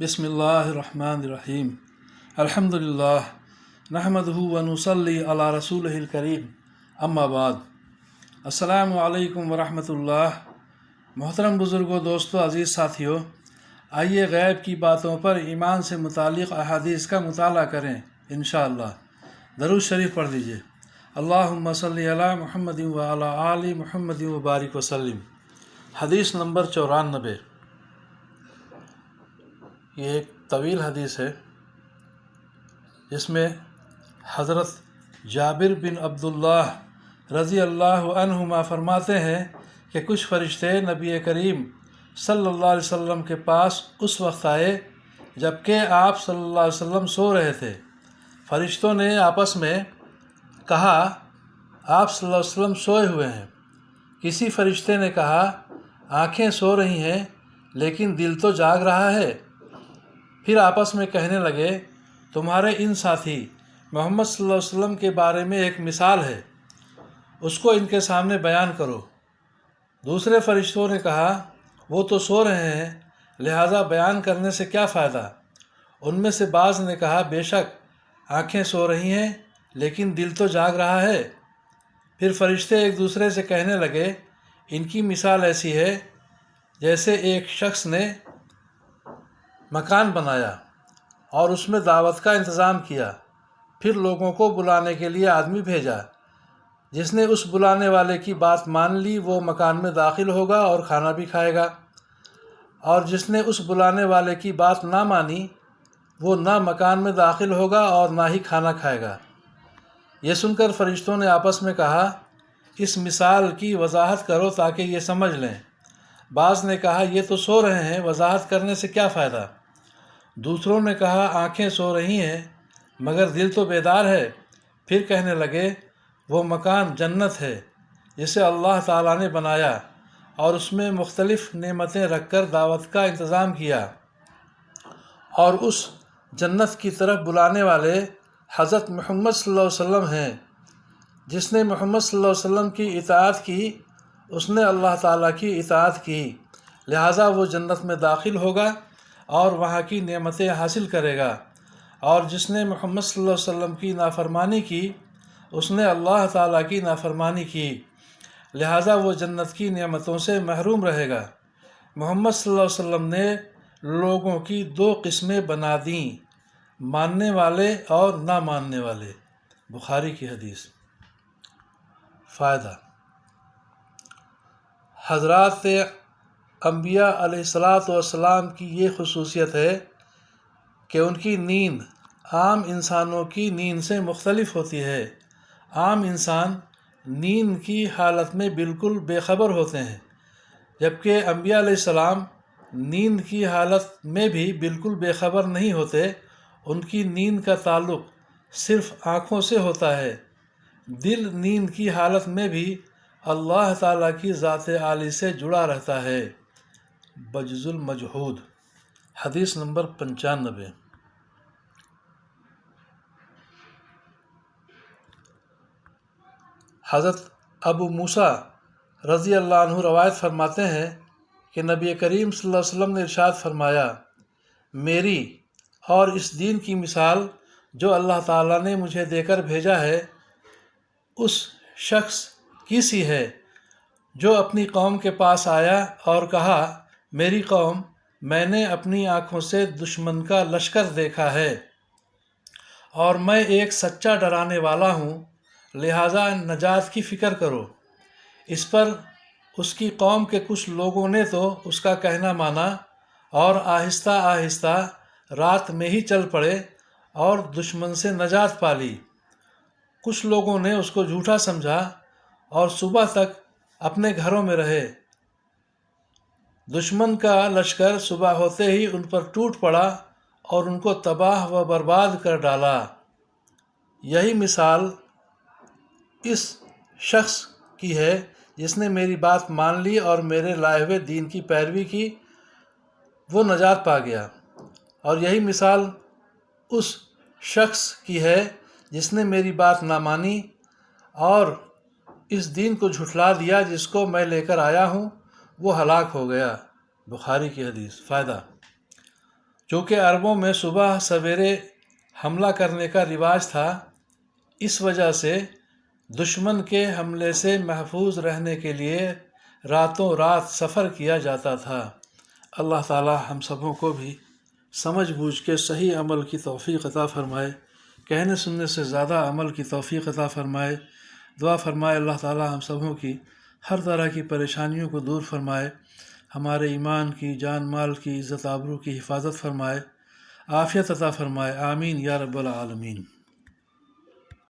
बिस्मिल्लाहिर्रहमानिर्रहीम अल्हम्दुलिल्लाह नहमदुहु व नुसल्ली अला रसूलिहिल करीम अम्मा बाद। अस्सलामु अलैकुम व रहमतुल्लाह। मोहतरम बुज़ुर्गों, दोस्तों, अज़ीज़ साथियों, आइए गैब की बातों पर ईमान से मुतालिक अहादीस का मुताला करें। इंशाअल्लाह दरूद शरीफ पढ़ लीजिए। अल्लाहुम्मा सल्ली अला मुहम्मदिन व अला आलि मुहम्मदिन व बारिक वसल्लिम। हदीस नंबर 94। ये एक तवील हदीस है जिसमें हज़रत जाबिर बिन अब्दुल्लाह रज़ी अल्लाह अन्हुमा फरमाते हैं कि कुछ फ़रिश्ते नबी करीम सल्लल्लाहु अलैहि वसल्लम के पास उस वक्त आए जबकि आप सल्लल्लाहु अलैहि वसल्लम सो रहे थे। फ़रिश्तों ने आपस में कहा, आप सल्लल्लाहु अलैहि वसल्लम सोए हुए हैं। किसी फ़रिश्ते ने कहा, आँखें सो रही हैं लेकिन दिल तो जाग रहा है। फिर आपस में कहने लगे, तुम्हारे इन साथी मोहम्मद सल्लल्लाहु अलैहि वसल्लम के बारे में एक मिसाल है, उसको इनके सामने बयान करो। दूसरे फरिश्तों ने कहा, वो तो सो रहे हैं, लिहाजा बयान करने से क्या फ़ायदा। उनमें से बाज़ ने कहा, बेशक आँखें सो रही हैं लेकिन दिल तो जाग रहा है। फिर फरिश्ते एक दूसरे से कहने लगे, इनकी मिसाल ऐसी है जैसे एक शख्स ने मकान बनाया और उसमें दावत का इंतज़ाम किया, फिर लोगों को बुलाने के लिए आदमी भेजा। जिसने उस बुलाने वाले की बात मान ली वो मकान में दाखिल होगा और खाना भी खाएगा, और जिसने उस बुलाने वाले की बात ना मानी वो ना मकान में दाखिल होगा और ना ही खाना खाएगा। ये सुनकर फरिश्तों ने आपस में कहा, इस मिसाल की वजाहत करो ताकि ये समझ लें। बाज़ ने कहा, ये तो सो रहे हैं, वजाहत करने से क्या फ़ायदा। दूसरों ने कहा, आँखें सो रही हैं मगर दिल तो बेदार है। फिर कहने लगे, वो मकान जन्नत है जिसे अल्लाह ताला ने बनाया और उसमें मुख्तलिफ़ नेमतें रखकर दावत का इंतज़ाम किया, और उस जन्नत की तरफ बुलाने वाले हज़रत मोहम्मद सल्लल्लाहु अलैहि वसल्लम हैं। जिसने मोहम्मद सल्लल्लाहु अलैहि वसल्लम की इताअत की उसने अल्लाह ताला की इताअत की, लिहाजा वो जन्नत में दाखिल होगा और वहाँ की नेमतें हासिल करेगा, और जिसने मोहम्मद सल्लल्लाहु अलैहि वसल्लम की नाफरमानी की उसने अल्लाह ताला की नाफरमानी की, लिहाजा वो जन्नत की नेमतों से महरूम रहेगा। मोहम्मद सल्लल्लाहु अलैहि वसल्लम ने लोगों की दो किस्में बना दीं, मानने वाले और ना मानने वाले। बुखारी की हदीस। फ़ायदा, हज़रात अम्बिया अलैहिस्सलातु वस्सलाम की ये खुसूसियत है कि उनकी नींद आम इंसानों की नींद से मुख्तलिफ होती है। आम इंसान नींद की हालत में बिल्कुल बेखबर होते हैं, जबकि अम्बिया अलैहिस्सलाम नींद की हालत में भी बिल्कुल बेखबर नहीं होते। उनकी नींद का ताल्लुक़ सिर्फ़ आँखों से होता है। दिल नींद की हालत में भी अल्लाह ताला की ज़ात आली से जुड़ा रहता है। बज्जुल मजहूद। हदीस नंबर 95। हज़रत अबू मूसा रज़ी अल्लाह अन्हु रवायत फरमाते हैं कि नबी करीम सल्लल्लाहु अलैहि वसल्लम ने इरशाद फरमाया, मेरी और इस दीन की मिसाल जो अल्लाह ताला ने मुझे देकर भेजा है उस शख्स की सी है जो अपनी कौम के पास आया और कहा, मेरी कौम, मैंने अपनी आँखों से दुश्मन का लश्कर देखा है और मैं एक सच्चा डराने वाला हूँ, लिहाजा नजात की फ़िक्र करो। इस पर उसकी कौम के कुछ लोगों ने तो उसका कहना माना और आहिस्ता आहिस्ता रात में ही चल पड़े और दुश्मन से नजात पा ली। कुछ लोगों ने उसको झूठा समझा और सुबह तक अपने घरों में रहे। दुश्मन का लश्कर सुबह होते ही उन पर टूट पड़ा और उनको तबाह व बर्बाद कर डाला। यही मिसाल इस शख्स की है जिसने मेरी बात मान ली और मेरे लाए हुए दीन की पैरवी की, वो नजात पा गया। और यही मिसाल उस शख्स की है जिसने मेरी बात ना मानी और इस दीन को झुठला दिया जिसको मैं लेकर आया हूँ, वो हलाक हो गया। बुखारी की हदीस। फ़ायदा, چونکہ عربوں میں صبح سویرے حملہ کرنے کا رواج تھا، اس وجہ سے دشمن کے حملے سے محفوظ رہنے کے لیے راتوں رات سفر کیا جاتا تھا۔ اللہ تعالی ہم سبوں کو بھی سمجھ بوجھ کے صحیح عمل کی توفیق عطا فرمائے، کہنے سننے سے زیادہ عمل کی توفیق عطا فرمائے۔ دعا فرمائے اللہ تعالی ہم سبوں کی ہر طرح کی پریشانیوں کو دور فرمائے، ہمارے ایمان کی، جان مال کی، عزت آبرو کی حفاظت فرمائے، عافیت عطا فرمائے، آمین یا رب العالمین۔